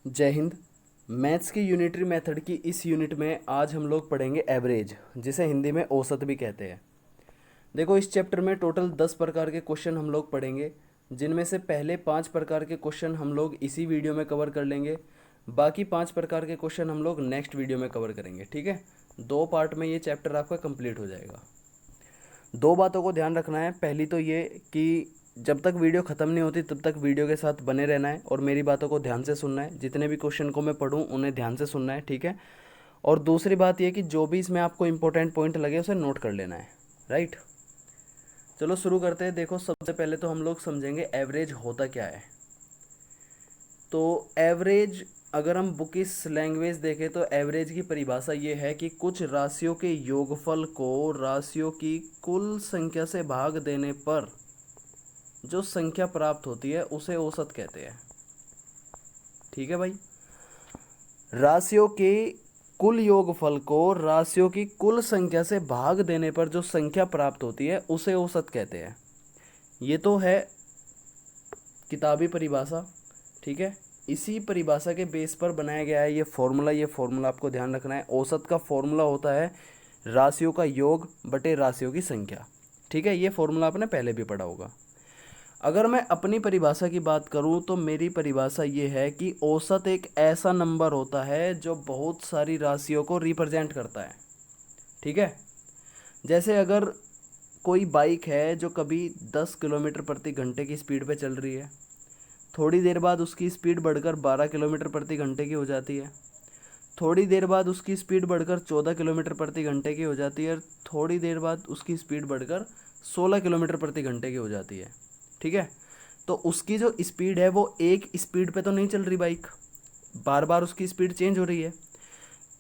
जय हिंद। मैथ्स की unitary method की इस यूनिट में आज हम लोग पढ़ेंगे एवरेज, जिसे हिंदी में औसत भी कहते हैं। देखो, इस चैप्टर में टोटल 10 प्रकार के क्वेश्चन हम लोग पढ़ेंगे, जिनमें से पहले 5 प्रकार के क्वेश्चन हम लोग इसी वीडियो में कवर कर लेंगे। बाकी 5 प्रकार के क्वेश्चन हम लोग नेक्स्ट वीडियो में कवर करेंगे। ठीक है, 2 पार्ट में ये चैप्टर आपका कंप्लीट हो जाएगा। 2 बातों को ध्यान रखना है। पहली तो ये कि जब तक वीडियो ख़त्म नहीं होती तब तक वीडियो के साथ बने रहना है और मेरी बातों को ध्यान से सुनना है। जितने भी क्वेश्चन को मैं पढ़ूँ उन्हें ध्यान से सुनना है, ठीक है। और दूसरी बात ये कि जो भी इसमें आपको इंपॉर्टेंट पॉइंट लगे उसे नोट कर लेना है, राइट। चलो शुरू करते हैं। देखो, सबसे पहले तो हम लोग समझेंगे एवरेज होता क्या है। तो एवरेज, अगर हम बुक इस लैंग्वेज देखें तो एवरेज की परिभाषा ये है कि कुछ राशियों के योगफल को राशियों की कुल संख्या से भाग देने पर जो संख्या प्राप्त होती है उसे औसत कहते हैं। ठीक है भाई, राशियों के कुल योगफल को राशियों की कुल संख्या से भाग देने पर जो संख्या प्राप्त होती है उसे औसत कहते हैं। ये तो है किताबी परिभाषा, ठीक है। इसी परिभाषा के बेस पर बनाया गया है ये फॉर्मूला। ये फॉर्मूला आपको ध्यान रखना है। औसत का फॉर्मूला होता है राशियों का योग बटे राशियों की संख्या। ठीक है, ये फॉर्मूला आपने पहले भी पढ़ा होगा। अगर मैं अपनी परिभाषा की बात करूं तो मेरी परिभाषा ये है कि औसत एक ऐसा नंबर होता है जो बहुत सारी राशियों को रिप्रेजेंट करता है। ठीक है, जैसे अगर कोई बाइक है जो कभी 10 किलोमीटर प्रति घंटे की स्पीड पे चल रही है, थोड़ी देर बाद उसकी स्पीड बढ़कर 12 किलोमीटर प्रति घंटे की हो जाती है, थोड़ी देर बाद उसकी स्पीड बढ़कर 14 किलोमीटर प्रति घंटे की हो जाती है, और थोड़ी देर बाद उसकी स्पीड बढ़कर 16 किलोमीटर प्रति घंटे की हो जाती है। ठीक है, तो उसकी जो स्पीड है वो एक स्पीड पे तो नहीं चल रही बाइक, बार बार उसकी स्पीड चेंज हो रही है।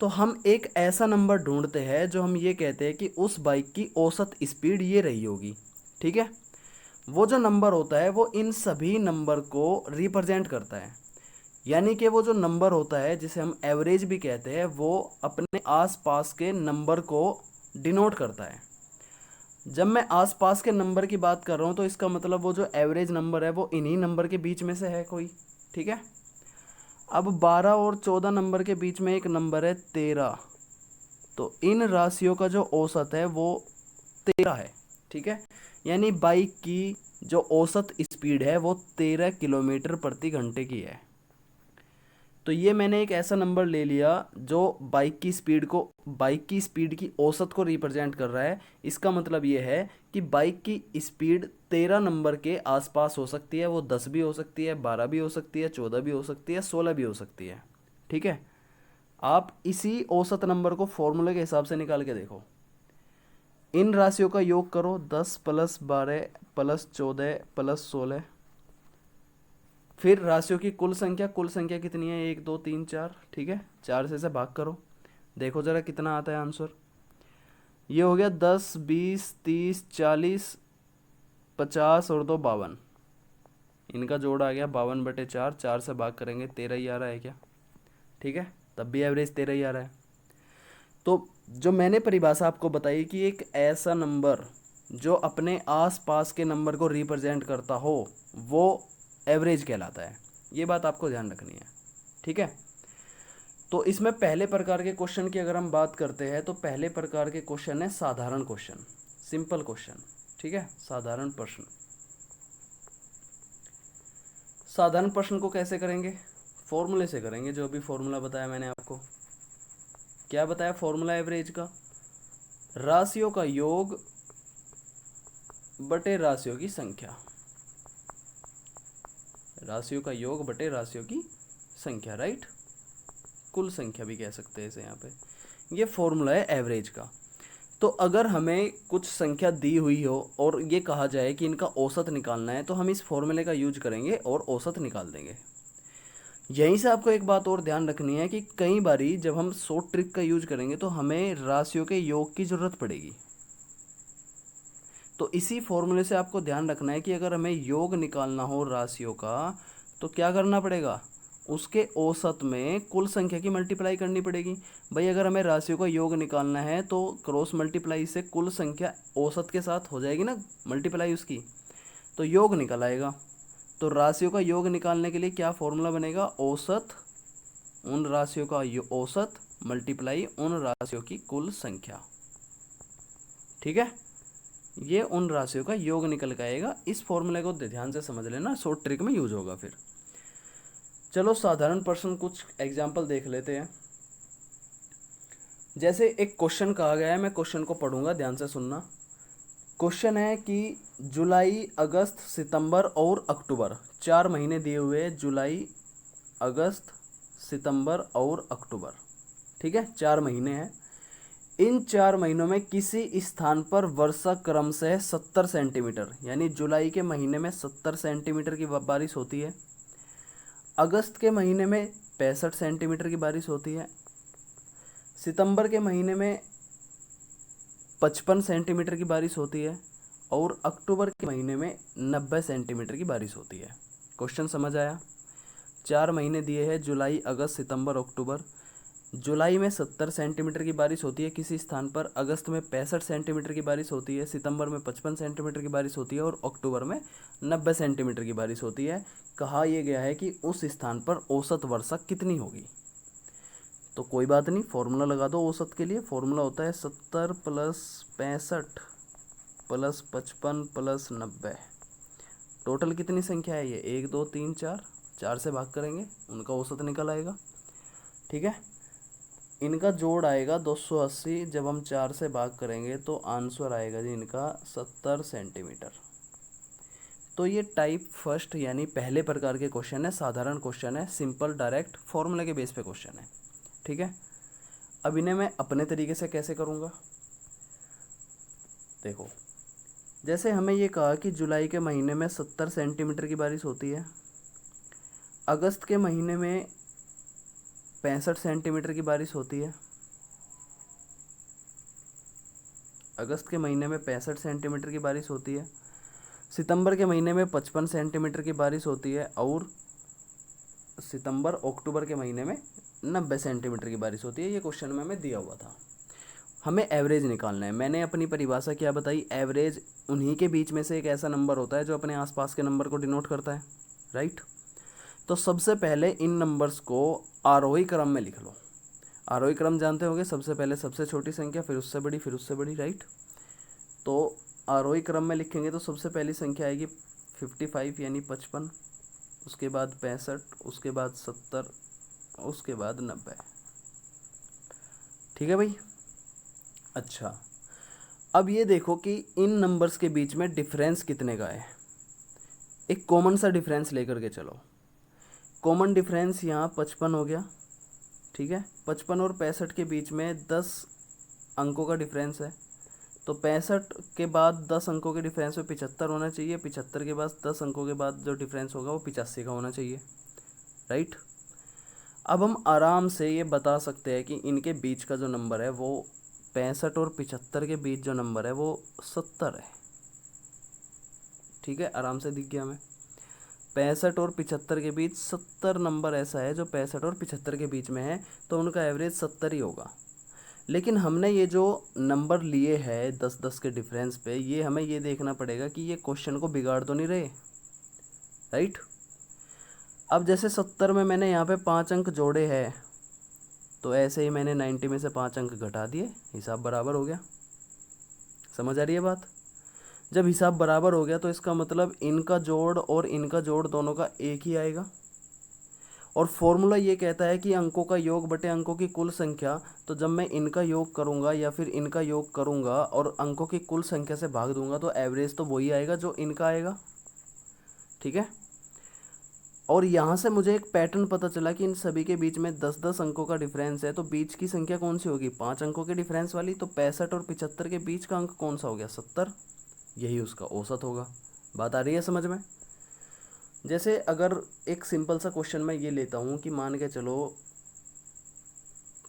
तो हम एक ऐसा नंबर ढूंढते हैं जो हम ये कहते हैं कि उस बाइक की औसत स्पीड ये रही होगी। ठीक है, वो जो नंबर होता है वो इन सभी नंबर को रिप्रेजेंट करता है। यानी कि वो जो नंबर होता है जिसे हम एवरेज भी कहते हैं, वो अपने आसपास के नंबर को डिनोट करता है। जब मैं आसपास के नंबर की बात कर रहा हूँ तो इसका मतलब वो जो एवरेज नंबर है वो इन्हीं नंबर के बीच में से है कोई। ठीक है, अब 12 और 14 नंबर के बीच में एक नंबर है 13, तो इन राशियों का जो औसत है वो 13 है। ठीक है, यानी बाइक की जो औसत स्पीड है वो 13 किलोमीटर प्रति घंटे की है। तो ये मैंने एक ऐसा नंबर ले लिया जो बाइक की स्पीड की औसत को रिप्रेजेंट कर रहा है। इसका मतलब ये है कि बाइक की स्पीड 13 नंबर के आसपास हो सकती है। वो 10 भी हो सकती है, 12 भी हो सकती है, 14 भी हो सकती है, 16 भी हो सकती है। ठीक है, आप इसी औसत नंबर को फॉर्मूले के हिसाब से निकाल के देखो। इन राशियों का योग करो, 10 प्लस 12 प्लस 14 प्लस 16। फिर राशियों की कुल संख्या कितनी है? 1 2 3 4। ठीक है, 4 से भाग करो, देखो ज़रा कितना आता है आंसर। ये हो गया 10 20 30 40 50 और 2 52। इनका जोड़ आ गया 52/4। 4 से भाग करेंगे 13 ही आ रहा है क्या? ठीक है, तब भी एवरेज 13 ही आ रहा है। तो जो मैंने परिभाषा आपको बताई कि एक ऐसा नंबर जो अपने आसपास के नंबर को रिप्रेजेंट करता हो वो एवरेज कहलाता है। ये बात आपको ध्यान रखनी है। ठीक है, तो इसमें पहले प्रकार के क्वेश्चन की अगर हम बात करते हैं तो पहले प्रकार के क्वेश्चन है साधारण क्वेश्चन, सिंपल क्वेश्चन। ठीक है, साधारण प्रश्न। साधारण प्रश्न को कैसे करेंगे? फॉर्मूले से करेंगे। जो भी फॉर्मूला बताया मैंने आपको, क्या बताया फॉर्मूला एवरेज का? राशियों का योग बटे राशियों की संख्या। राशियों का योग बटे राशियों की संख्या, राइट। कुल संख्या भी कह सकते हैं इसे यहाँ पे। ये फॉर्मूला है एवरेज का। तो अगर हमें कुछ संख्या दी हुई हो और ये कहा जाए कि इनका औसत निकालना है तो हम इस फॉर्मूले का यूज करेंगे और औसत निकाल देंगे। यहीं से आपको एक बात और ध्यान रखनी है कि कई बारी जब हम शॉर्ट ट्रिक का यूज करेंगे तो हमें राशियों के योग की ज़रूरत पड़ेगी। तो इसी फॉर्मूले से आपको ध्यान रखना है कि अगर हमें योग निकालना हो राशियों का तो क्या करना पड़ेगा? उसके औसत में कुल संख्या की मल्टीप्लाई करनी पड़ेगी। भाई, अगर हमें राशियों का योग निकालना है तो क्रॉस मल्टीप्लाई से कुल संख्या औसत के साथ हो जाएगी ना, मल्टीप्लाई उसकी, तो योग निकल आएगा। तो राशियों का योग निकालने के लिए क्या फॉर्मूला बनेगा? औसत उन राशियों का औसत मल्टीप्लाई उन राशियों की कुल संख्या। ठीक है, ये उन राशियों का योग निकल के आएगा। इस फॉर्मूले को ध्यान से समझ लेना, शॉर्ट ट्रिक में यूज होगा फिर। चलो साधारण प्रश्न कुछ एग्जाम्पल देख लेते हैं। जैसे एक क्वेश्चन कहा गया है, मैं क्वेश्चन को पढ़ूंगा, ध्यान से सुनना। क्वेश्चन है कि जुलाई, अगस्त, सितंबर और अक्टूबर, 4 महीने दिए हुए हैं, जुलाई, अगस्त, सितंबर और अक्टूबर। ठीक है, 4 महीने हैं। इन 4 महीनों में किसी स्थान पर वर्षा क्रमशः 70 सेंटीमीटर, यानी जुलाई के महीने में 70 सेंटीमीटर की बारिश होती है, अगस्त के महीने में 65 सेंटीमीटर की बारिश होती है, सितंबर के महीने में 55 सेंटीमीटर की बारिश होती है और अक्टूबर के महीने में 90 सेंटीमीटर की बारिश होती है। क्वेश्चन समझ आया? 4 महीने दिए हैं, जुलाई, अगस्त, सितंबर, अक्टूबर। जुलाई में 70 सेंटीमीटर की बारिश होती है किसी स्थान पर, अगस्त में 65 सेंटीमीटर की बारिश होती है, सितंबर में 55 सेंटीमीटर की बारिश होती है और अक्टूबर में 90 सेंटीमीटर की बारिश होती है। कहा यह गया है कि उस स्थान पर औसत वर्षा कितनी होगी। तो कोई बात नहीं, फॉर्मूला लगा दो औसत के लिए। फॉर्मूला होता है 70 + 65 + 55 + 90। टोटल कितनी संख्या है ये? 1 2 3 4, 4 से भाग करेंगे, उनका औसत निकल आएगा। ठीक है, इनका जोड़ आएगा 280, जब हम 4 से भाग करेंगे तो आंसर आएगा जी इनका 70 सेंटीमीटर। तो ये टाइप फर्स्ट यानी पहले प्रकार के क्वेश्चन है, साधारण क्वेश्चन है, सिंपल डायरेक्ट फॉर्मूले के बेस पे क्वेश्चन है। ठीक है, अब इन्हें मैं अपने तरीके से कैसे करूँगा, देखो। जैसे हमें ये कहा कि जुलाई के महीने में 70 सेंटीमीटर की बारिश होती है, अगस्त के महीने में 65 सेंटीमीटर की बारिश होती है, अगस्त के महीने में 65 सेंटीमीटर की बारिश होती है, सितंबर के महीने में 55 सेंटीमीटर की बारिश होती है और सितंबर अक्टूबर के महीने में 90 सेंटीमीटर की बारिश होती है। ये क्वेश्चन में हमें दिया हुआ था, हमें एवरेज निकालना है। मैंने अपनी परिभाषा क्या बताई? एवरेज उन्हीं के बीच में से एक ऐसा नंबर होता है जो अपने आसपास के नंबर को डिनोट करता है, राइट। तो सबसे पहले इन नंबर्स को आरोही क्रम में लिख लो। आरोही क्रम जानते होंगे, सबसे पहले सबसे छोटी संख्या, फिर उससे बड़ी, फिर उससे बड़ी, राइट। तो आरोही क्रम में लिखेंगे तो सबसे पहली संख्या आएगी 55 यानी 55, उसके बाद 65, उसके बाद 70, उसके बाद 90। ठीक है भाई। अच्छा, अब ये देखो कि इन नंबर्स के बीच में डिफरेंस कितने का है। एक कॉमन सा डिफरेंस लेकर के चलो। कॉमन डिफरेंस यहाँ 55 हो गया, ठीक है। 55 और 65 के बीच में 10 अंकों का डिफरेंस है, तो 65 के बाद 10 अंकों के डिफरेंस में 75 होना चाहिए, 75 के बाद 10 अंकों के बाद जो डिफरेंस होगा वो 85 का होना चाहिए, राइट। अब हम आराम से ये बता सकते हैं कि इनके बीच का जो नंबर है वो 65 और 75 के बीच जो नंबर है वो 70 है। ठीक है, आराम से दिख गया हमें। 65 और 75 के बीच 70 नंबर ऐसा है जो 65 और 75 के बीच में है, तो उनका एवरेज 70 ही होगा। लेकिन हमने ये जो नंबर लिए हैं 10-10 के डिफरेंस पे, ये हमें ये देखना पड़ेगा कि ये क्वेश्चन को बिगाड़ तो नहीं रहे, राइट। अब जैसे 70 में मैंने यहाँ पे 5 अंक जोड़े हैं, तो ऐसे ही मैंने 90 में से 5 अंक घटा दिए, हिसाब बराबर हो गया। समझ आ रही है बात? जब हिसाब बराबर हो गया तो इसका मतलब इनका जोड़ और इनका जोड़ दोनों का एक ही आएगा। और फॉर्मूला ये कहता है कि अंकों का योग बटे अंकों की कुल संख्या। तो जब मैं इनका योग करूँगा या फिर इनका योग करूँगा और अंकों की कुल संख्या से भाग दूंगा तो एवरेज तो वही आएगा जो इनका आएगा। ठीक है, और यहाँ से मुझे एक पैटर्न पता चला कि इन सभी के बीच में 10-10 अंकों का डिफरेंस है, तो बीच की संख्या कौन सी होगी? 5 अंकों के डिफरेंस वाली। तो 65 और 75 के बीच का अंक कौन सा हो गया? 70, यही उसका औसत होगा। बात आ रही है समझ में? जैसे अगर एक सिंपल सा क्वेश्चन मैं ये लेता हूँ कि मान के चलो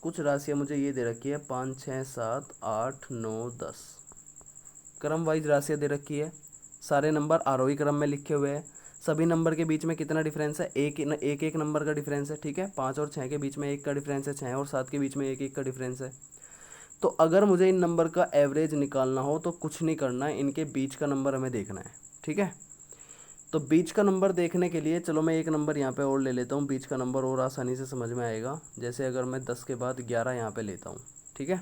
कुछ राशियाँ मुझे ये दे रखी है 5 6 7 8 9 10, क्रम वाइज राशियाँ दे रखी है, सारे नंबर आरोही क्रम में लिखे हुए हैं। सभी नंबर के बीच में कितना डिफरेंस है? एक नंबर का डिफरेंस है, ठीक है। 5 और 6 के बीच में 1 का डिफरेंस है, 6 और 7 के बीच में 1 का डिफरेंस है। तो अगर मुझे इन नंबर का एवरेज निकालना हो तो कुछ नहीं करना है, इनके बीच का नंबर हमें देखना है, ठीक है। तो बीच का नंबर देखने के लिए चलो मैं एक नंबर यहाँ पे और ले लेता हूँ, बीच का नंबर और आसानी से समझ में आएगा। जैसे अगर मैं 10 के बाद 11 यहाँ पे लेता हूँ, ठीक है,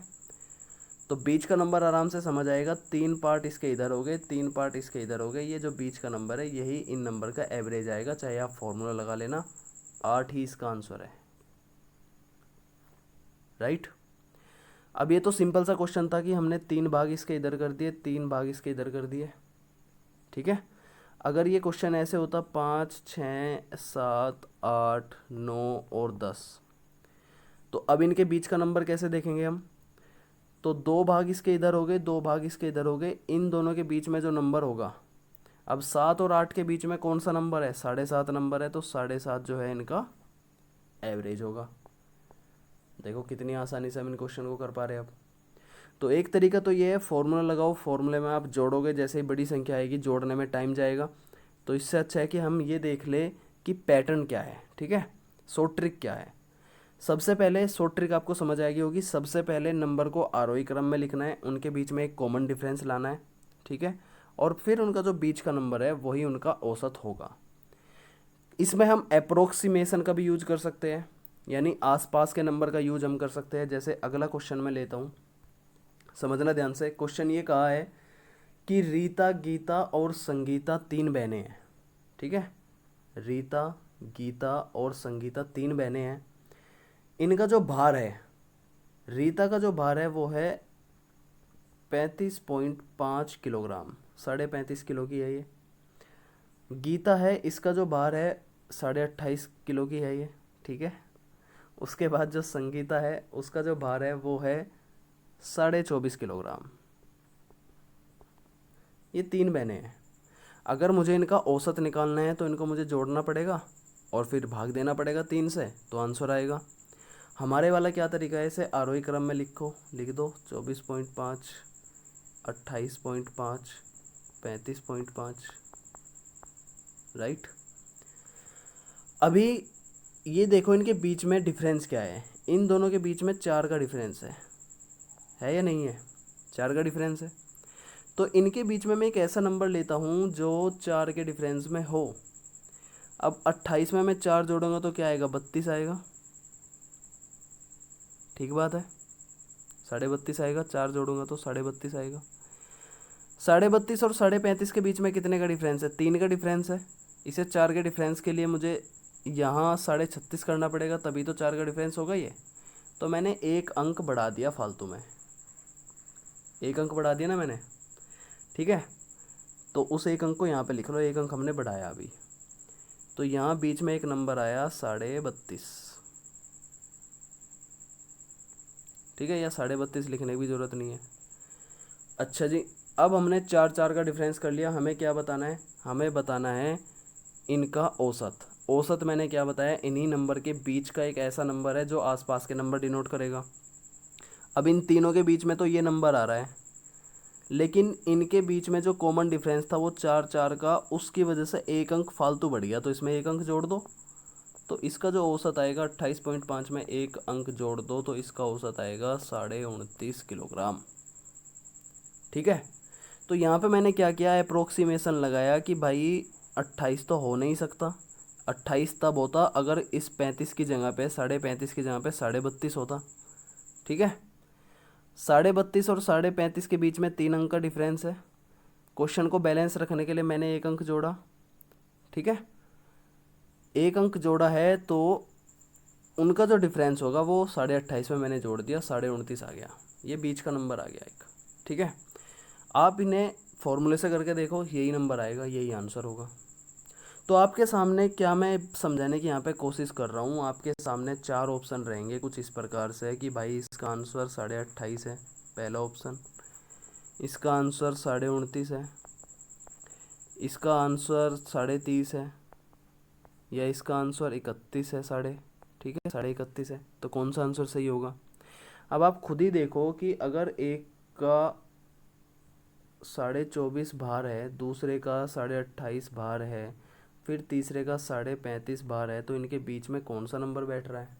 तो बीच का नंबर आराम से समझ आएगा। 3 पार्ट इसके इधर हो गए, 3 पार्ट इसके इधर हो गए, ये जो बीच का नंबर है यही इन नंबर का एवरेज आएगा, चाहे आप फॉर्मूला लगा लेना। 8 ही इसका आंसर है, राइट। अब ये तो सिंपल सा क्वेश्चन था कि हमने 3 भाग इसके इधर कर दिए, 3 भाग इसके इधर कर दिए, ठीक है। अगर ये क्वेश्चन ऐसे होता 5, 6, 7, 8, 9 और 10, तो अब इनके बीच का नंबर कैसे देखेंगे हम? तो 2 भाग इसके इधर हो गए, 2 भाग इसके इधर हो गए, इन दोनों के बीच में जो नंबर होगा, अब 7 और 8 के बीच में कौन सा नंबर है? 7.5 नंबर है, तो 7.5 जो है इनका एवरेज होगा। देखो कितनी आसानी से हम इन क्वेश्चन को कर पा रहे हैं अब। तो एक तरीका तो ये है, फॉर्मूला लगाओ, फॉर्मूले में आप जोड़ोगे, जैसे ही बड़ी संख्या आएगी जोड़ने में टाइम जाएगा, तो इससे अच्छा है कि हम ये देख ले कि पैटर्न क्या है, ठीक है, शॉर्ट ट्रिक क्या है। सबसे पहले शॉर्ट ट्रिक आपको समझ आएगी होगी, सबसे पहले नंबर को आरोही क्रम में लिखना है, उनके बीच में एक कॉमन डिफरेंस लाना है, ठीक है, और फिर उनका जो बीच का नंबर है वही उनका औसत होगा। इसमें हम अप्रोक्सीमेशन का भी यूज कर सकते हैं, यानी आसपास के नंबर का यूज हम कर सकते हैं। जैसे अगला क्वेश्चन मैं लेता हूँ, समझना ध्यान से। क्वेश्चन ये कहा है कि रीता, गीता और संगीता 3 बहनें हैं, ठीक है, रीता, गीता और संगीता 3 बहनें हैं। इनका जो भार है, रीता का जो भार है वो है 35.5 किलोग्राम, 35.5 किलो की है ये। गीता है, इसका जो भार है 28.5 किलो की है ये, ठीक है। उसके बाद जो संगीता है उसका जो भार है वो है 24.5 किलोग्राम। ये 3 बहनें हैं। अगर मुझे इनका औसत निकालना है तो इनको मुझे जोड़ना पड़ेगा और फिर भाग देना पड़ेगा 3 से, तो आंसर आएगा। हमारे वाला क्या तरीका है, इसे आरोही क्रम में लिख दो। 24.5, 28.5, 35.5, राइट। अभी ये देखो इनके बीच में डिफरेंस क्या है, इन दोनों के बीच में 4 का डिफरेंस है या नहीं है? 4 का डिफरेंस है। तो इनके बीच में मैं एक ऐसा नंबर लेता हूँ जो 4 के डिफरेंस में हो। अब 28 में मैं 4 जोड़ूंगा तो क्या आएगा? 32 आएगा, ठीक बात है। 32.5 आएगा, 4 जोड़ूंगा तो 32.5 आएगा। 32.5 और 35.5 के बीच में कितने का डिफरेंस है? 3 का डिफरेंस है। इसे 4 के डिफरेंस के लिए मुझे यहाँ 36.5 करना पड़ेगा, तभी तो 4 का डिफरेंस होगा ये। तो मैंने एक अंक बढ़ा दिया फालतू में, एक अंक बढ़ा दिया ना मैंने, ठीक है। तो उस एक अंक को यहाँ पे लिख लो, एक अंक हमने बढ़ाया अभी। तो यहाँ बीच में एक नंबर आया 32.5, ठीक है, या 32.5 लिखने की भी ज़रूरत नहीं है। अच्छा जी, अब हमने 4 का डिफरेंस कर लिया। हमें क्या बताना है? हमें बताना है इनका औसत। औसत मैंने क्या बताया? इन्हीं नंबर के बीच का एक ऐसा नंबर है जो आसपास के नंबर डिनोट करेगा। अब इन तीनों के बीच में तो ये नंबर आ रहा है, लेकिन इनके बीच में जो कॉमन डिफरेंस था वो 4 का, उसकी वजह से एक अंक फालतू बढ़ गया, तो इसमें एक अंक जोड़ दो। तो इसका जो औसत आएगा 28.5 में एक अंक जोड़ दो तो इसका औसत आएगा 29.5 किलोग्राम, ठीक है। तो यहाँ पे मैंने क्या किया? अप्रोक्सीमेशन लगाया कि भाई 28 तो हो नहीं सकता। 28 तब होता अगर इस 35 की जगह पे, 35.5 की जगह पे 32.5 होता, ठीक है। 32.5 और 35.5 के बीच में 3 अंक का डिफरेंस है। क्वेश्चन को बैलेंस रखने के लिए मैंने एक अंक जोड़ा, ठीक है। एक अंक जोड़ा है तो उनका जो डिफरेंस होगा वो 28.5 में मैंने जोड़ दिया, 29.5 आ गया। ये बीच का नंबर आ गया एक, ठीक है। आप इन्हें फॉर्मूले से करके देखो, यही नंबर आएगा, यही आंसर होगा। तो आपके सामने क्या मैं समझाने की यहाँ पे कोशिश कर रहा हूँ, आपके सामने 4 ऑप्शन रहेंगे कुछ इस प्रकार से कि भाई इसका आंसर 28.5 है, पहला ऑप्शन। इसका आंसर 29.5 है, इसका आंसर 30.5 है, या इसका आंसर 31 है, ठीक है, 31.5 है। तो कौन सा आंसर सही होगा? अब आप खुद ही देखो कि अगर एक का 24.5 भार है, दूसरे का 28.5 भार है, फिर तीसरे का 35.5 भार है, तो इनके बीच में कौन सा नंबर बैठ रहा है?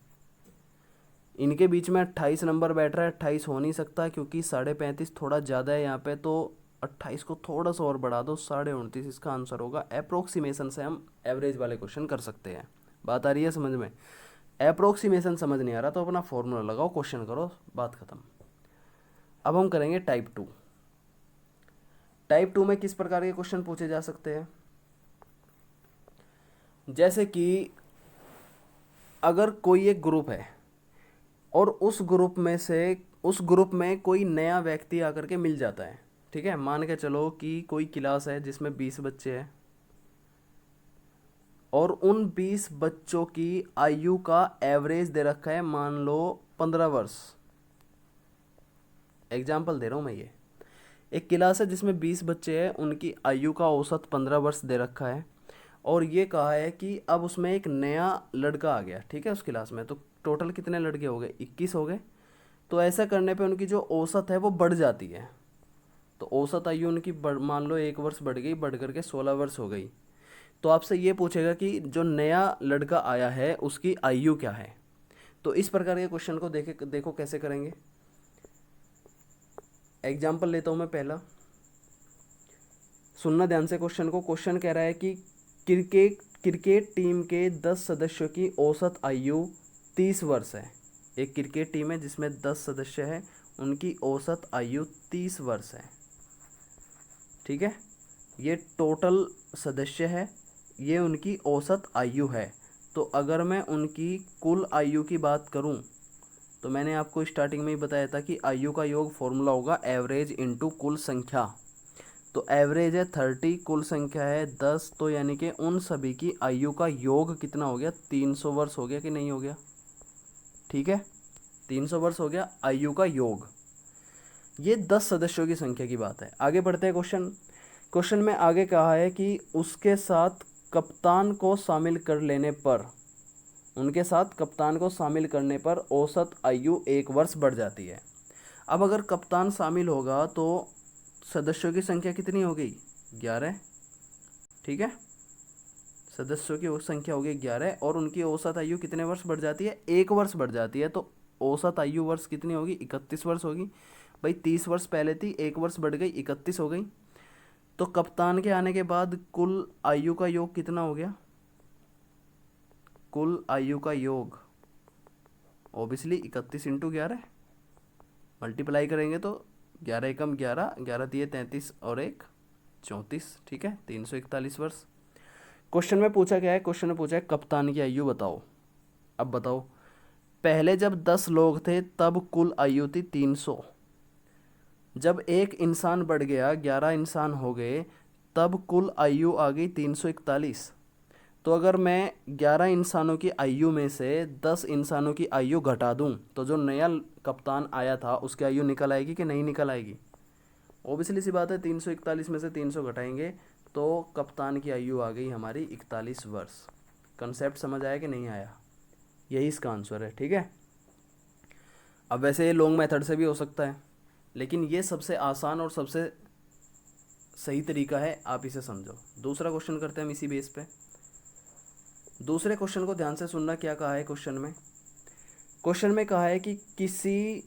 इनके बीच में 28 नंबर बैठ रहा है। 28 हो नहीं सकता क्योंकि 35.5 थोड़ा ज़्यादा है यहाँ पे, तो 28 को थोड़ा सा और बढ़ा दो, 29.5 इसका आंसर होगा। अप्रोक्सीमेशन से हम एवरेज वाले क्वेश्चन कर सकते हैं। बात आ रही है समझ में? अप्रोक्सीमेशन समझ नहीं आ रहा तो अपना फॉर्मूला लगाओ, क्वेश्चन करो, बात खत्म। अब हम करेंगे टाइप 2। टाइप 2 में किस प्रकार के क्वेश्चन पूछे जा सकते हैं? जैसे कि अगर कोई एक ग्रुप है और उस ग्रुप में कोई नया व्यक्ति आकर के मिल जाता है, ठीक है। मान के चलो कि कोई क्लास है जिसमें 20 बच्चे हैं और उन 20 बच्चों की आयु का एवरेज दे रखा है मान लो 15 वर्ष। एग्जाम्पल दे रहा हूँ मैं। ये एक क्लास है जिसमें 20 बच्चे हैं, उनकी आयु का औसत 15 वर्ष दे रखा है और ये कहा है कि अब उसमें एक नया लड़का आ गया, ठीक है, उस क्लास में। तो टोटल कितने लड़के हो गए? 21 हो गए। तो ऐसा करने पे उनकी जो औसत है वो बढ़ जाती है। तो औसत आयु उनकी मान लो 1 वर्ष बढ़ गई, बढ़ करके 16 वर्ष हो गई। तो आपसे ये पूछेगा कि जो नया लड़का आया है उसकी आयु क्या है। तो इस प्रकार के क्वेश्चन को देखो कैसे करेंगे। एग्जाम्पल लेता हूँ मैं पहला, सुनना ध्यान से क्वेश्चन को। क्वेश्चन कह रहा है कि क्रिकेट टीम के 10 सदस्यों की औसत आयु 30 वर्ष है। एक क्रिकेट टीम है जिसमें 10 सदस्य है, उनकी औसत आयु 30 वर्ष है, ठीक है। ये टोटल सदस्य है, ये उनकी औसत आयु है। तो अगर मैं उनकी कुल आयु की बात करूं तो मैंने आपको स्टार्टिंग में ही बताया था कि आयु का योग फॉर्मूला होगा एवरेज इंटू कुल संख्या। तो एवरेज है 30, कुल संख्या है 10, तो यानी कि उन सभी की आयु का योग कितना हो गया? 300 वर्ष हो गया कि नहीं हो गया? ठीक है, 300 वर्ष हो गया आयु का योग। ये 10 सदस्यों की संख्या की बात है। आगे बढ़ते हैं क्वेश्चन में आगे कहा है कि उसके साथ कप्तान को शामिल कर लेने पर, उनके साथ कप्तान को शामिल करने पर औसत आयु 1 वर्ष बढ़ जाती है। अब अगर कप्तान शामिल होगा तो सदस्यों की संख्या कितनी हो गई? 11, ठीक है। सदस्यों की संख्या हो गई 11 और उनकी औसत आयु कितने वर्ष बढ़ जाती है? 1 वर्ष बढ़ जाती है। तो औसत आयु वर्ष कितनी होगी? 31 वर्ष होगी। भाई 30 वर्ष पहले थी, 1 वर्ष बढ़ गई, 31 हो गई। तो कप्तान के आने के बाद कुल आयु का योग कितना हो गया? कुल आयु का योग ओबियसली 31 इंटू 11 मल्टीप्लाई करेंगे तो 11 एकम 11, 11 दिए 33 और 1 34, ठीक है, 341 वर्ष। क्वेश्चन में पूछा क्या है? क्वेश्चन में पूछा है कप्तान की आयु बताओ। अब बताओ, पहले जब 10 लोग थे तब कुल आयु थी 300। जब एक इंसान बढ़ गया, 11 इंसान हो गए, तब कुल आयु आ गई 341। तो अगर मैं 11 इंसानों की आयु में से 10 इंसानों की आयु घटा दूं तो जो नया कप्तान आया था उसकी आयु निकल आएगी कि नहीं निकल आएगी? ओबियसली सी बात है, 341 में से 300 घटाएंगे तो कप्तान की आयु आ गई हमारी 41 वर्ष। कंसेप्ट समझ आया कि नहीं आया? यही इसका आंसर है, ठीक है। अब वैसे ये लॉन्ग मेथड से भी हो सकता है, लेकिन ये सबसे आसान और सबसे सही तरीका है, आप इसे समझो। दूसरा क्वेश्चन करते हैं हम इसी बेस पे। दूसरे क्वेश्चन को ध्यान से सुनना, क्या कहा है क्वेश्चन में कहा है कि किसी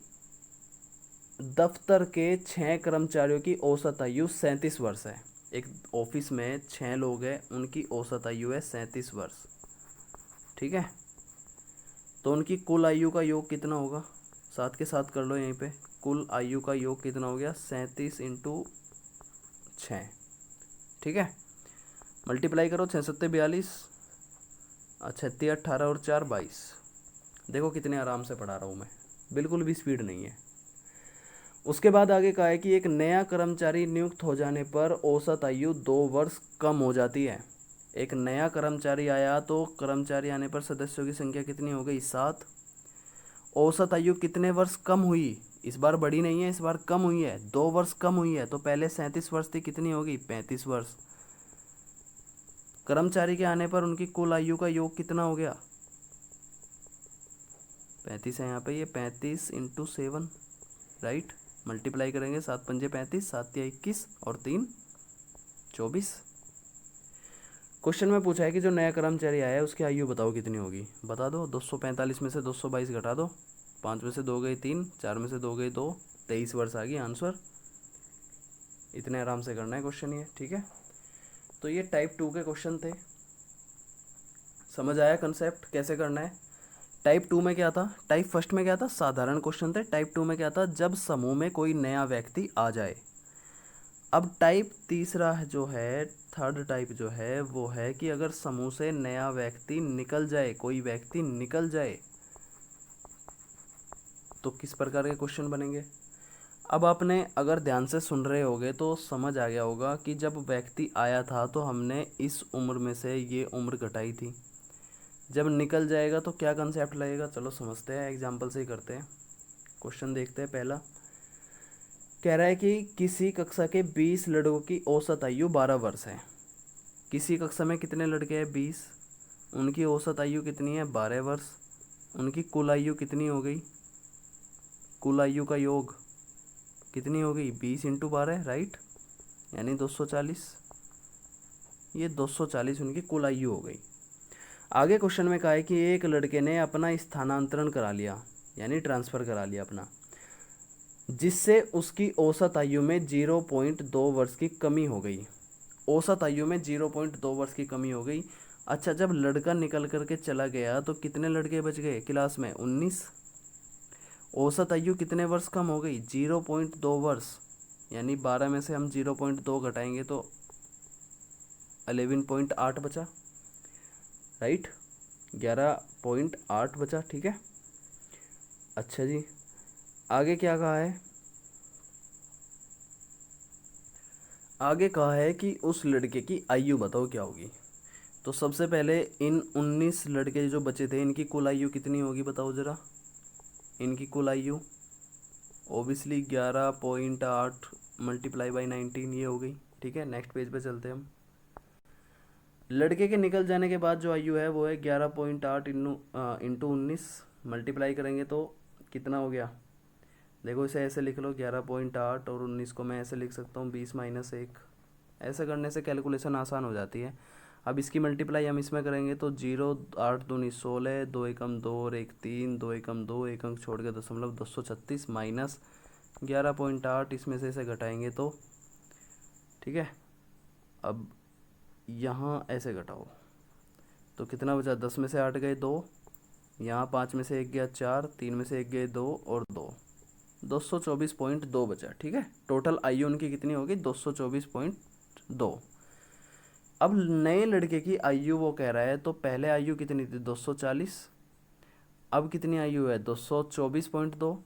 दफ्तर के 6 कर्मचारियों की औसत आयु 37 वर्ष है। एक ऑफिस में 6 लोग हैं, उनकी औसत आयु है 37 वर्ष, ठीक है। तो उनकी कुल आयु का योग कितना होगा? साथ के साथ कर लो यहीं पे। कुल आयु का योग कितना हो गया? 37 इंटू 6, ठीक है। मल्टीप्लाई करो, 6 सत्ते 42, 36 18 और 4 22। देखो कितने आराम से पढ़ा रहा हूँ मैं, बिल्कुल भी स्पीड नहीं है। उसके बाद आगे कहा है कि एक नया कर्मचारी नियुक्त हो जाने पर औसत आयु 2 वर्ष कम हो जाती है। एक नया कर्मचारी आया तो कर्मचारी आने पर सदस्यों की संख्या कितनी हो गई? 7। औसत आयु कितने वर्ष कम हुई? इस बार बढ़ी नहीं है, इस बार कम हुई है, 2 वर्ष कम हुई है। तो पहले 37 वर्ष थी, कितनी होगी? 35 वर्ष। कर्मचारी के आने पर उनकी कुल आयु का योग कितना हो गया? 35 है यहाँ पे, ये 35 इंटू 7, राइट। मल्टीप्लाई करेंगे, 7 पंजे 35, 7 या 21 और 3 24। क्वेश्चन में पूछा है कि जो नया कर्मचारी आया है उसकी आयु बताओ कितनी होगी? बता दो। 245 में से 222 घटा दो, 5 में से 2 गए 3, 4 में से 2 गए 2, 23 वर्ष आ गई आंसर। इतने आराम से करना है क्वेश्चन ये, ठीक है। तो ये टाइप 2 के क्वेश्चन थे। समझ आया कंसेप्ट कैसे करना है। टाइप 2 में क्या था, टाइप फर्स्ट में क्या था, साधारण क्वेश्चन थे। टाइप 2 में क्या था, जब समूह में कोई नया व्यक्ति आ जाए। अब टाइप तीसरा जो है, थर्ड टाइप जो है वो है कि अगर समूह से नया व्यक्ति निकल जाए, कोई व्यक्ति निकल जाए, तो किस प्रकार के क्वेश्चन बनेंगे। अब आपने अगर ध्यान से सुन रहे होगे तो समझ आ गया होगा कि जब व्यक्ति आया था तो हमने इस उम्र में से ये उम्र घटाई थी। जब निकल जाएगा तो क्या कंसेप्ट लगेगा, चलो समझते हैं, एग्जाम्पल से ही करते हैं। क्वेश्चन देखते हैं। पहला कह रहा है कि किसी कक्षा के 20 लड़कों की औसत आयु 12 वर्ष है। किसी कक्षा में कितने लड़के हैं, 20, उनकी औसत आयु कितनी है, 12 वर्ष। उनकी कुल आयु कितनी हो गई, कुल आयु का योग कितनी हो गई, 20 इंटू 12, राइट, यानी 240। ये 240 उनकी कुल आयु हो गई। आगे क्वेश्चन में कहा है कि एक लड़के ने अपना स्थानांतरण करा लिया, यानी ट्रांसफ़र करा लिया अपना, जिससे उसकी औसत आयु में 0.2 वर्ष की कमी हो गई। औसत आयु में 0.2 वर्ष की कमी हो गई। अच्छा, जब लड़का निकल करके चला गया तो कितने लड़के बच गए क्लास में, 19। औसत आयु कितने वर्ष कम हो गई, 0.2 वर्ष, यानी 12 में से हम 0.2 घटाएंगे तो 11.8 बचा, राइट, 11.8 बचा, ठीक है। अच्छा जी, आगे क्या कहा है, आगे कहा है कि उस लड़के की आयु बताओ क्या होगी। तो सबसे पहले इन 19 लड़के जो बचे थे इनकी कुल आयु कितनी होगी बताओ ज़रा। इनकी कुल आयु ओबियसली 11.8 मल्टीप्लाई बाई 19 ये हो गई, ठीक है। नेक्स्ट पेज पे चलते हैं हम। लड़के के निकल जाने के बाद जो आयु है वो है 11.8 इंटू 19, मल्टीप्लाई करेंगे तो कितना हो गया, देखो इसे ऐसे लिख लो, 11.8 और 19 को मैं ऐसे लिख सकता हूँ 20 माइनस 1। ऐसे करने से कैलकुलेशन आसान हो जाती है। अब इसकी मल्टीप्लाई हम इसमें करेंगे तो 0, 8 दूनी 16, 2 एकम 2 और 1 3, 2 एकम 2, एक अंक छोड़ के दशमलव 236 माइनस 11.8, इसमें से इसे घटाएंगे तो, ठीक है। अब यहाँ ऐसे घटाओ तो कितना बचा, 10 में से 8 गए 2, यहाँ 5 में से 1 गया 4, 3 में से 1 गए 2 और 2, 224.2 बचा, ठीक है। टोटल आयु उनकी कितनी होगी, 224.2। अब नए लड़के की आयु वो कह रहा है, तो पहले आयु कितनी थी 240, अब कितनी आयु है 224.2,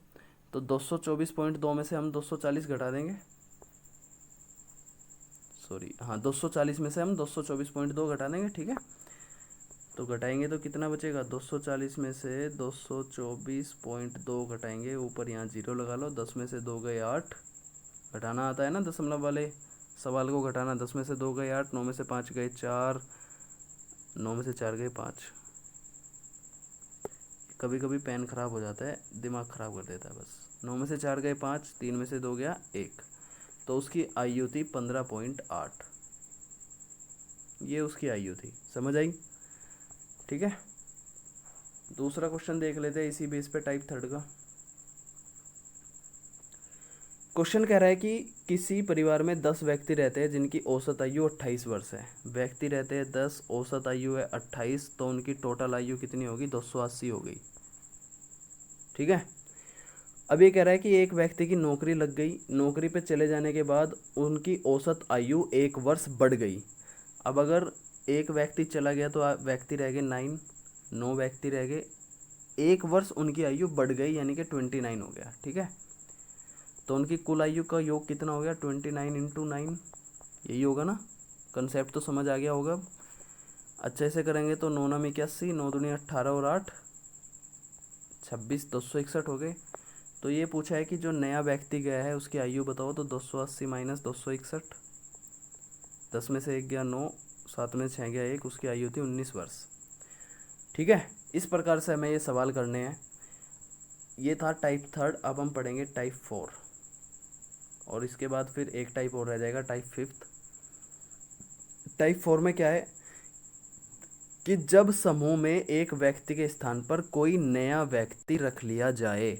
तो 224.2 में से हम 240 घटा देंगे, सॉरी हाँ 240 में से हम 224.2 घटा देंगे, ठीक है। तो घटाएंगे तो कितना बचेगा, 240 में से 224.2 घटाएंगे, ऊपर यहाँ 0 लगा लो, 10 में से 2 गए 8, घटाना आता है ना दशमलव वाले सवाल को घटाना, 10 में से 2 गए 8, 9 में से 5 गए 4, 9 में से 4 गए 5। कभी कभी पेन ख़राब हो जाता है, दिमाग ख़राब कर देता है बस। 9 में से 4 गए 5, 3 में से 2 गया 1, तो उसकी आयु थी 15.8, ये उसकी आयु थी, समझ आई, ठीक है। दूसरा क्वेश्चन देख लेते हैं इसी बेस पे, टाइप थर्ड का। क्वेश्चन कह रहा है कि किसी परिवार में 10 व्यक्ति रहते हैं जिनकी औसत आयु 28 वर्ष है। व्यक्ति रहते हैं 10, औसत आयु है 28, तो उनकी टोटल आयु कितनी होगी, 280 हो गई, ठीक है। अब ये कह रहा है कि एक व्यक्ति की नौकरी लग गई, नौकरी पे चले जाने के बाद उनकी औसत आयु 1 वर्ष बढ़ गई। अब अगर एक व्यक्ति चला गया तो व्यक्ति रह गए 9, 9 व्यक्ति रह गए, 1 वर्ष उनकी आयु बढ़ गई यानी कि 29 हो गया, ठीक है। तो उनकी कुल आयु का योग कितना हो गया, 29 इंटू 9, यही होगा ना, कंसेप्ट तो समझ आ गया होगा। अच्छे से करेंगे तो 9 9 81, 9 दूनी 18 और 8 26, 261 हो गए। तो ये पूछा है कि जो नया व्यक्ति गया है उसकी आयु बताओ, तो 280 माइनस 261, 10 में से 1 गया 9, 7 में 6 गया 1, उसकी आयु थी 19 वर्ष, ठीक है। इस प्रकार से हमें ये सवाल करने हैं। ये था टाइप थर्ड। अब हम पढ़ेंगे टाइप 4, और इसके बाद फिर एक टाइप और रह जाएगा, टाइप फिफ्थ। टाइप 4 में क्या है कि जब समूह में एक व्यक्ति के स्थान पर कोई नया व्यक्ति रख लिया जाए,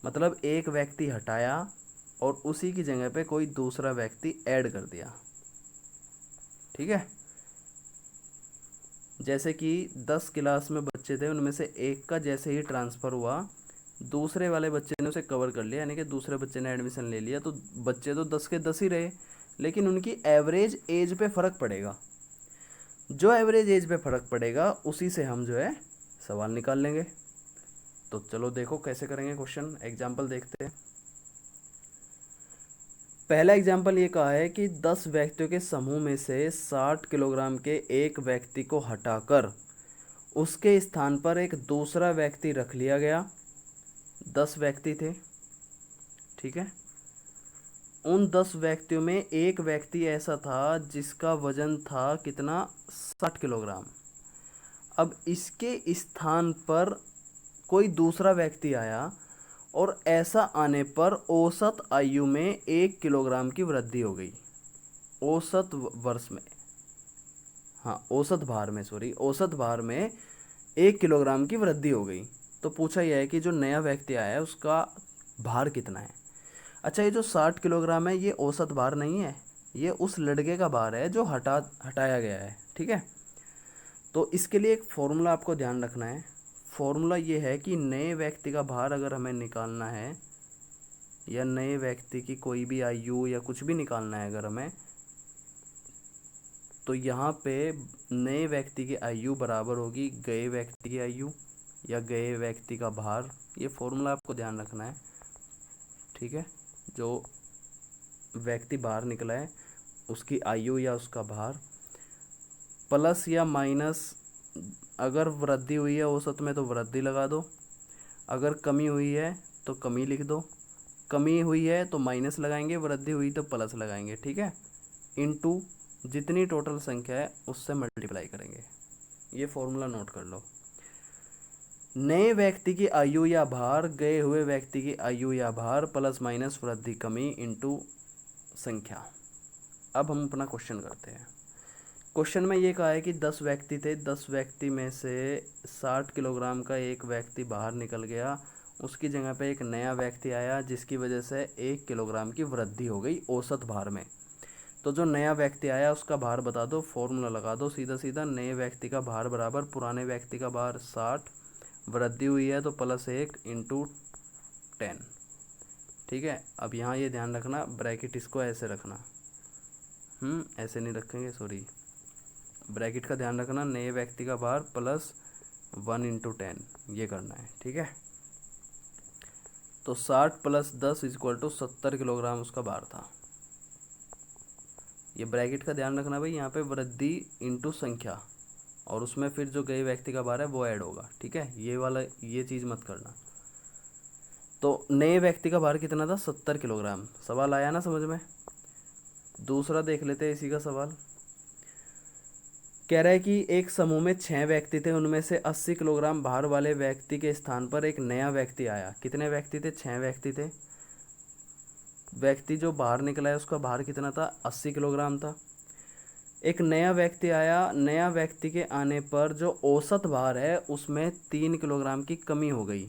मतलब एक व्यक्ति हटाया और उसी की जगह पे कोई दूसरा व्यक्ति ऐड कर दिया, ठीक है। जैसे कि 10 क्लास में बच्चे थे, उनमें से एक का जैसे ही ट्रांसफ़र हुआ दूसरे वाले बच्चे ने उसे कवर कर लिया, यानी कि दूसरे बच्चे ने एडमिशन ले लिया, तो बच्चे तो 10 के 10 ही रहे, लेकिन उनकी एवरेज एज पे फ़र्क पड़ेगा। जो एवरेज एज पे फ़र्क पड़ेगा उसी से हम जो है सवाल निकाल लेंगे। तो चलो देखो कैसे करेंगे क्वेश्चन, एग्जाम्पल देखते हैं। पहला एग्जाम्पल ये कहा है कि 10 व्यक्तियों के समूह में से 60 किलोग्राम के एक व्यक्ति को हटाकर उसके स्थान पर एक दूसरा व्यक्ति रख लिया गया। 10 व्यक्ति थे, ठीक है। उन 10 व्यक्तियों में एक व्यक्ति ऐसा था जिसका वजन था कितना, 60 किलोग्राम। अब इसके स्थान पर कोई दूसरा व्यक्ति आया और ऐसा आने पर औसत आयु में 1 किलोग्राम की वृद्धि हो गई। औसत वर्ष में, हाँ औसत भार में, सॉरी औसत भार में 1 किलोग्राम की वृद्धि हो गई। तो पूछा यह है कि जो नया व्यक्ति आया है उसका भार कितना है। अच्छा, ये जो 60 किलोग्राम है ये औसत भार नहीं है, ये उस लड़के का भार है जो हटाया गया है, ठीक है। तो इसके लिए एक फॉर्मूला आपको ध्यान रखना है। फॉर्मूला ये है कि नए व्यक्ति का भार अगर हमें निकालना है या नए व्यक्ति की कोई भी आयु या कुछ भी निकालना है अगर हमें, तो यहाँ पे नए व्यक्ति की आयु बराबर होगी गए व्यक्ति की आयु या गए व्यक्ति का भार। ये फॉर्मूला आपको ध्यान रखना है, ठीक है। जो व्यक्ति बाहर निकला है उसकी आयु या उसका भार प्लस या माइनस, अगर वृद्धि हुई है औसत में तो वृद्धि लगा दो, अगर कमी हुई है तो कमी लिख दो, कमी हुई है तो माइनस लगाएंगे, वृद्धि हुई तो प्लस लगाएंगे, ठीक है। इनटू जितनी टोटल संख्या है उससे मल्टीप्लाई करेंगे। ये फॉर्मूला नोट कर लो। नए व्यक्ति की आयु या भार गए हुए व्यक्ति की आयु या भार प्लस माइनस वृद्धि कमी इनटू संख्या। अब हम अपना क्वेश्चन करते हैं। क्वेश्चन में ये कहा है कि 10 व्यक्ति थे, 10 व्यक्ति में से 60 किलोग्राम का एक व्यक्ति बाहर निकल गया, उसकी जगह पे एक नया व्यक्ति आया जिसकी वजह से 1 किलोग्राम की वृद्धि हो गई औसत भार में। तो जो नया व्यक्ति आया उसका भार बता दो, फॉर्मूला लगा दो सीधा सीधा। नए व्यक्ति का भार बराबर पुराने व्यक्ति का भार 60, वृद्धि हुई है तो प्लस 1 इंटू 10, ठीक है। अब यहाँ ये ध्यान रखना ब्रैकेट इसको ऐसे रखना, ऐसे नहीं रखेंगे, सॉरी, ब्रैकेट का ध्यान रखना। नए व्यक्ति का भार प्लस 1 इंटू 10 ये करना है, ठीक है। तो 60 प्लस 10 इक्वल टू 70 किलोग्राम उसका भार था। ये ब्रैकेट का ध्यान रखना भाई, यहाँ पे वृद्धि इंटू संख्या और उसमें फिर जो गए व्यक्ति का भार है वो ऐड होगा, ठीक है। ये वाला ये चीज़ मत करना। तो नए व्यक्ति का भार कितना था, 70 किलोग्राम। सवाल आया ना समझ में। दूसरा देख लेते हैं इसी का सवाल। कह रहा है कि एक समूह में 6 व्यक्ति थे, उनमें से 80 किलोग्राम भार वाले व्यक्ति के स्थान पर एक नया व्यक्ति आया। कितने व्यक्ति थे, 6 व्यक्ति थे। व्यक्ति जो बाहर निकला है उसका भार कितना था, 80 किलोग्राम था। एक नया व्यक्ति आया, नया व्यक्ति के आने पर जो औसत भार है उसमें 3 किलोग्राम की कमी हो गई।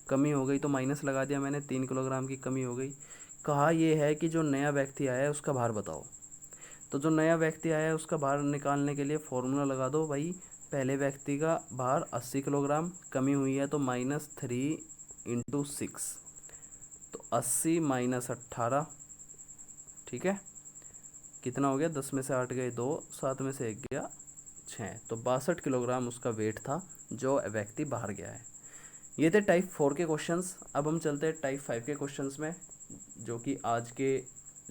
कमी हो गई तो माइनस लगा दिया मैंने, 3 किलोग्राम की कमी हो गई। कहा यह है कि जो नया व्यक्ति आया है उसका भार बताओ। तो जो नया व्यक्ति आया है उसका भार निकालने के लिए फॉर्मूला लगा दो भाई। पहले व्यक्ति का भार 80 किलोग्राम, कमी हुई है तो -3 इंटू 6, तो 80 माइनस 18, ठीक है। कितना हो गया, 10 में से 8 गए 2, 7 में से 1 गया 6, तो 62 किलोग्राम उसका वेट था जो व्यक्ति बाहर गया है। ये थे टाइप 4 के क्वेश्चंस। अब हम चलते हैं टाइप 5 के क्वेश्चंस में, जो कि आज के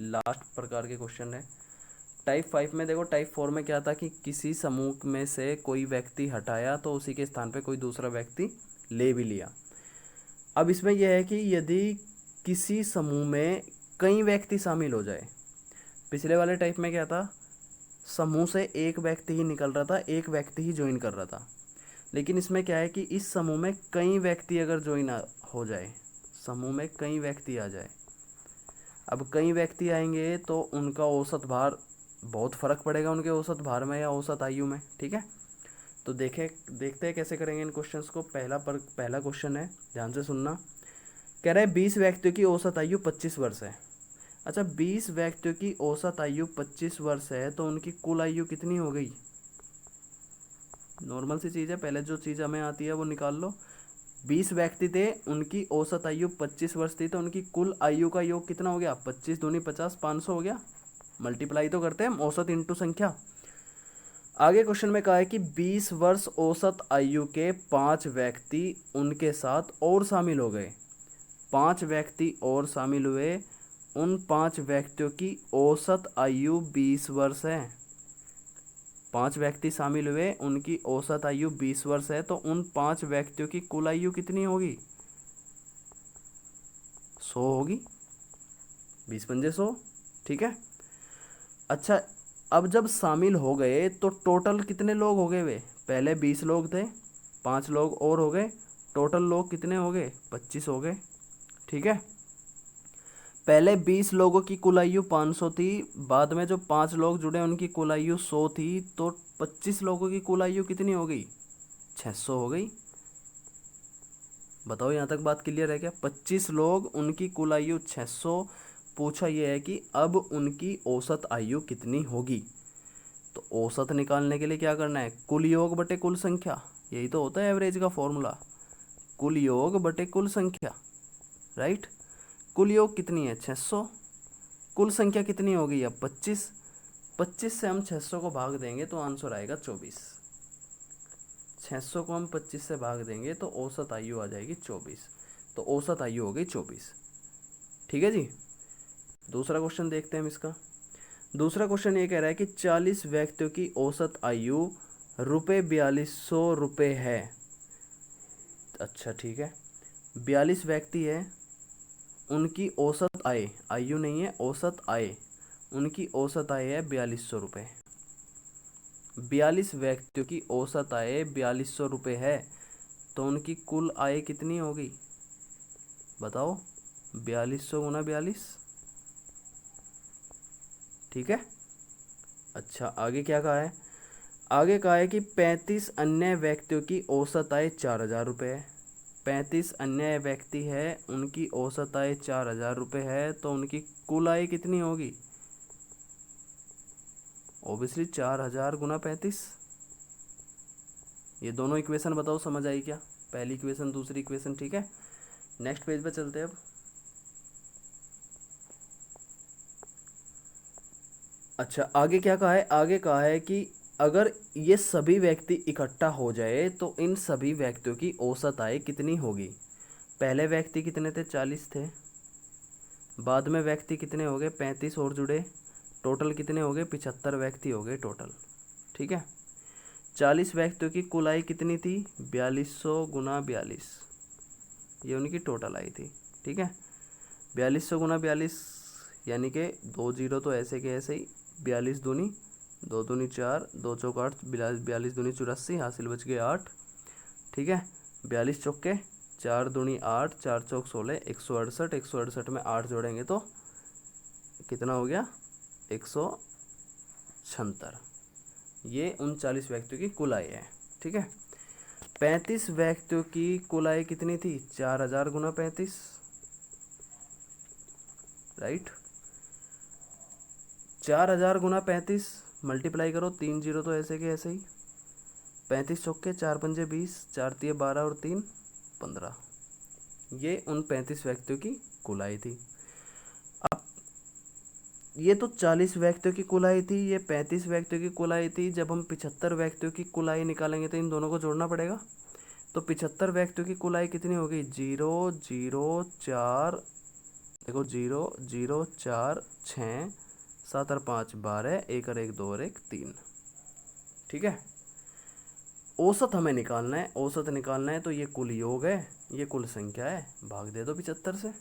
लास्ट प्रकार के क्वेश्चन है। टाइप 5 में देखो, टाइप 4 में क्या था कि किसी समूह में से कोई व्यक्ति हटाया तो उसी के स्थान पे कोई दूसरा व्यक्ति ले भी लिया। अब इसमें यह है कि यदि किसी समूह में कई व्यक्ति शामिल हो जाए। पिछले वाले टाइप में क्या था, समूह से एक व्यक्ति ही निकल रहा था, एक व्यक्ति ही ज्वाइन कर रहा था। लेकिन इसमें क्या है कि इस समूह में कई व्यक्ति अगर ज्वाइन हो जाए, समूह में कई व्यक्ति आ जाए, अब कई व्यक्ति आएंगे तो उनका औसत भार बहुत फ़र्क पड़ेगा उनके औसत भार में या औसत आयु में, ठीक है। तो देखते हैं कैसे करेंगे इन क्वेश्चंस को। पहला क्वेश्चन है, ध्यान से सुनना। कह रहा है 20 व्यक्तियों की औसत आयु 25 वर्ष है। अच्छा, 20 व्यक्तियों की औसत आयु 25 वर्ष है तो उनकी कुल आयु कितनी हो गई? नॉर्मल सी चीज़ है, पहले जो चीज़ हमें आती है वो निकाल लो। 20 व्यक्ति थे, उनकी औसत आयु 25 वर्ष थी, तो उनकी कुल आयु का योग कितना हो गया? 25 दूनी 50, 500 हो गया। मल्टीप्लाई तो करते हैं हम, औसत इंटू संख्या। आगे क्वेश्चन में कहा है कि 20 वर्ष औसत आयु के 5 व्यक्ति उनके साथ और शामिल हो गए। 5 व्यक्ति और शामिल हुए, उन 5 व्यक्तियों की औसत आयु 20 वर्ष है। 5 व्यक्ति शामिल हुए, उनकी औसत आयु 20 वर्ष है, तो उन 5 व्यक्तियों की कुल आयु कितनी होगी? 100 होगी। 20 पंजे 100, ठीक है। अच्छा, अब जब शामिल हो गए तो टोटल कितने लोग हो गए? वे पहले 20 लोग थे, 5 लोग और हो गए, टोटल लोग कितने हो गए? 25 हो गए, ठीक है। पहले 20 लोगों की कुल आयु 500 थी, बाद में जो 5 लोग जुड़े उनकी कुल आयु 100 थी, तो 25 लोगों की कुल आयु कितनी हो गई? 600 हो गई। बताओ यहाँ तक बात क्लियर है क्या? 25 लोग, उनकी कुल आयु 600। पूछा यह है कि अब उनकी औसत आयु कितनी होगी। तो औसत निकालने के लिए क्या करना है? कुल योग बटे कुल संख्या, यही तो होता है एवरेज का फॉर्मूला। कुल योग बटे कुल संख्या, राइट। कुल योग कितनी है? 600। कुल संख्या कितनी होगी अब? 25। 25 से हम 600 को भाग देंगे तो आंसर आएगा 24। 600 को हम 25 से भाग देंगे तो औसत आयु आ जाएगी 24। तो औसत आयु हो गई 24, ठीक है जी। दूसरा क्वेश्चन देखते हैं हम इसका। दूसरा क्वेश्चन ये कह रहा है कि 40 व्यक्तियों की औसत आयु ₹4200 है। अच्छा, ठीक है। 42 व्यक्ति है, उनकी औसत आय, आयु नहीं है, औसत आय, उनकी औसत आय है ₹4200। 42 व्यक्तियों की औसत आय ₹4200 है, तो उनकी कुल आय कितनी होगी? बताओ। 4200 गुना 42, ठीक है। अच्छा, आगे क्या कहा है? आगे कहा है कि 35 अन्य व्यक्तियों की औसत आय ₹4000 है। 35 अन्य व्यक्ति है, उनकी औसत आय ₹4000 है, तो उनकी कुल आय कितनी होगी? ओबियसली 4000 गुना 35। ये दोनों इक्वेशन बताओ समझ आई क्या? पहली इक्वेशन, दूसरी इक्वेशन, ठीक है। नेक्स्ट पेज पे चलते हैं अब। अच्छा, आगे क्या कहा है? आगे कहा है कि अगर ये सभी व्यक्ति इकट्ठा हो जाए तो इन सभी व्यक्तियों की औसत आय कितनी होगी? पहले व्यक्ति कितने थे? 40 थे। बाद में व्यक्ति कितने हो गए? 35 और जुड़े, टोटल कितने हो गए? 75 व्यक्ति हो गए टोटल, ठीक है। 40 व्यक्तियों की कुल आय कितनी थी? 4200 गुना 42, ये उनकी टोटल आई थी, ठीक है। 4200 गुना 42 यानी कि 2 जीरो तो ऐसे के ऐसे ही, 42 दूनी 2 दूनी 4, 2 चौक 8, 42 दूनी 84, हासिल बच गए 8, ठीक है। 42 चौके 4 दूनी 8, 4 चौक 16, 168, 168 में 8 जोड़ेंगे तो कितना हो गया? 176। ये 39 व्यक्तियों की कुल आय है, ठीक है। 35 व्यक्तियों की कुल आय कितनी थी? 4000 गुना 35, राइट। 4000 गुना 35 मल्टीप्लाई करो, 3 जीरो तो ऐसे के ऐसे ही, 35 चौके 4 पंजे 20, 4 तिये 12 और 3 15। ये उन 35 व्यक्तियों की कुल आय थी। अब ये तो 40 व्यक्तियों की कुल आय थी, ये 35 व्यक्तियों की कुल आय थी। जब हम 75 व्यक्तियों की कुल आय निकालेंगे तो इन दोनों को जोड़ना पड़ेगा। तो 75 व्यक्तियों की कुल आय कितनी होगी? 0 0 4, देखो 0 0 4 6 7 और 5 12, 1 और 1 2 और 1 3, ठीक है। औसत हमें निकालना है, औसत निकालना है तो ये कुल योग है, ये कुल संख्या है, भाग दे दो 75 से।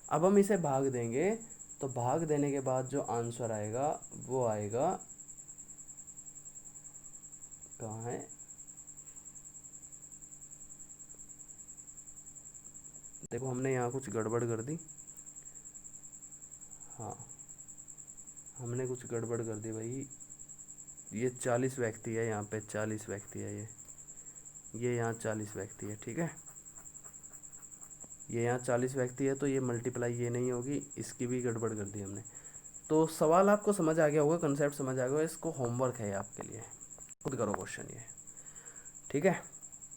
अब हम इसे भाग देंगे तो भाग देने के बाद जो आंसर आएगा वो आएगा, कहाँ है? देखो हमने यहाँ कुछ गड़बड़ कर दी, हाँ हमने कुछ गड़बड़ कर दी भाई। ये 40 व्यक्ति है, यहाँ पे 40 व्यक्ति है, ये यहाँ 40 व्यक्ति है, ठीक है। ये यहाँ 40 व्यक्ति है तो ये मल्टीप्लाई ये नहीं होगी, इसकी भी गड़बड़ कर दी हमने। तो सवाल आपको समझ आ गया होगा, कंसेप्ट समझ आ गया होगा, इसको होमवर्क है आपके लिए, खुद करो क्वेश्चन ये, ठीक है।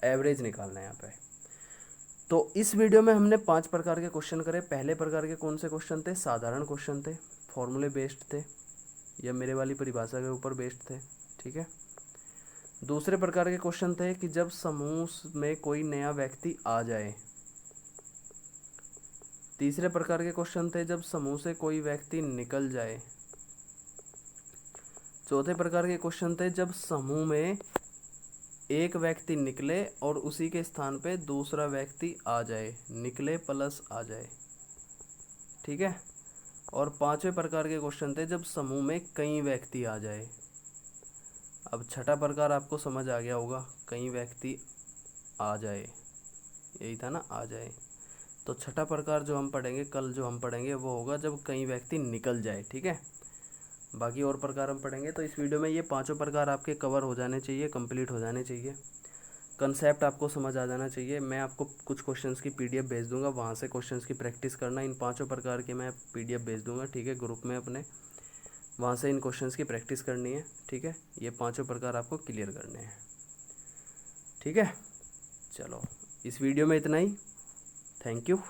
एवरेज निकालना है यहाँ पे। तो इस वीडियो में हमने 5 प्रकार के क्वेश्चन करे। पहले प्रकार के कौन से क्वेश्चन थे? साधारण क्वेश्चन थे, फॉर्मूले बेस्ड थे या मेरे वाली परिभाषा के ऊपर बेस्ड थे, ठीक है। दूसरे प्रकार के क्वेश्चन थे कि जब समूह में कोई नया व्यक्ति आ जाए। तीसरे प्रकार के क्वेश्चन थे जब समूह से कोई व्यक्ति निकल जाए। चौथे प्रकार के क्वेश्चन थे जब समूह में एक व्यक्ति निकले और उसी के स्थान पे दूसरा व्यक्ति आ जाए, निकले प्लस आ जाए, ठीक है। और पांचवें प्रकार के क्वेश्चन थे जब समूह में कई व्यक्ति आ जाए। अब छठा प्रकार आपको समझ आ गया होगा, कई व्यक्ति आ जाए, यही था ना, आ जाए। तो छठा प्रकार जो हम पढ़ेंगे कल, जो हम पढ़ेंगे वो होगा जब कई व्यक्ति निकल जाए, ठीक है। बाकी और प्रकार हम पढ़ेंगे। तो इस वीडियो में ये पांचों प्रकार आपके कवर हो जाने चाहिए, कंप्लीट हो जाने चाहिए, कंसेप्ट आपको समझ आ जाना चाहिए। मैं आपको कुछ क्वेश्चंस की पीडीएफ भेज दूंगा, वहाँ से क्वेश्चंस की प्रैक्टिस करना। इन पांचों प्रकार के मैं पीडीएफ भेज दूंगा, ठीक है, ग्रुप में अपने, वहाँ से इन क्वेश्चंस की प्रैक्टिस करनी है, ठीक है। ये पांचों प्रकार आपको क्लियर करने हैं, ठीक है। चलो इस वीडियो में इतना ही, थैंक यू।